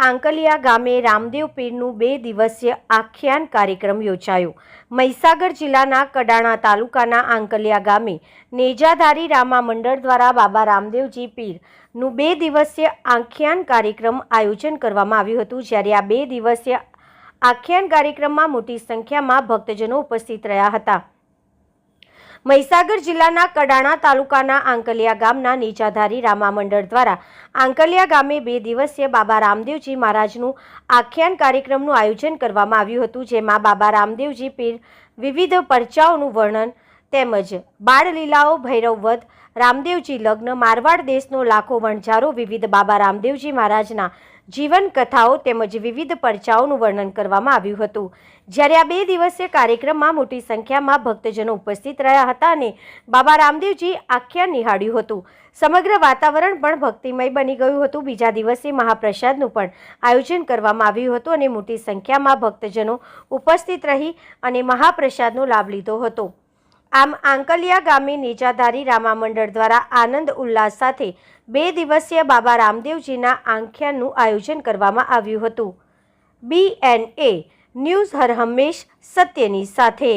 આંકલિયા ગામે રામદેવ પીરનું 2 દિવસીય આખ્યાન કાર્યક્રમ યોજાયો। મહીસાગર જિલ્લાના કડાણા તાલુકાના આંકલિયા ગામે નેજાધારી રામા મંડળ દ્વારા બાબા રામદેવજી પીરનું 2 દિવસીય આખ્યાન કાર્યક્રમ આયોજન કરવામાં આવ્યું હતું। જ્યારે આ 2 દિવસીય આખ્યાન કાર્યક્રમમાં મોટી સંખ્યામાં ભક્તજનો ઉપસ્થિત રહ્યા હતા। મહીસાગર જિલ્લાના કડાણા તાલુકાના આંકલિયા ગામના નેજાધારી રામા મંડળ દ્વારા આંકલિયા ગામે 2 દિવસીય બાબા રામદેવજી મહારાજનું આખ્યાન કાર્યક્રમનું આયોજન કરવામાં આવ્યું હતું, જેમાં બાબા રામદેવજી પીર વિવિધ પરચાઓનું વર્ણન તેમજ બાળલીલાઓ, ભૈરવવધ, રામદેવજી લગ્ન, મારવાડ દેશનો લાખો વણઝારો, વિવિધ બાબા રામદેવજી મહારાજના જીવન કથાઓ તેમજ વિવિધ પરચાઓનું વર્ણન કરવામાં આવ્યું હતું। જ્યારે આ 2 દિવસીય કાર્યક્રમમાં મોટી સંખ્યામાં ભક્તજનો ઉપસ્થિત રહ્યા હતા અને બાબા રામદેવજી આખ્યાન નિહાળ્યું હતું। સમગ્ર વાતાવરણ પણ ભક્તિમય બની ગયું હતું। બીજા દિવસે મહાપ્રસાદનું પણ આયોજન કરવામાં આવ્યું હતું અને મોટી સંખ્યામાં ભક્તજનો ઉપસ્થિત રહી અને મહાપ્રસાદનો લાભ લીધો હતો। આમ આંકલિયા ગામે નેજાધારી રામા મંડળ દ્વારા આનંદ ઉલ્લાસ સાથે 2 દિવસીય બાબા રામદેવજીના આખ્યાનનું આયોજન કરવામાં આવ્યું હતું। BNA ન્યૂઝ હર હંમેશ સત્યની સાથે।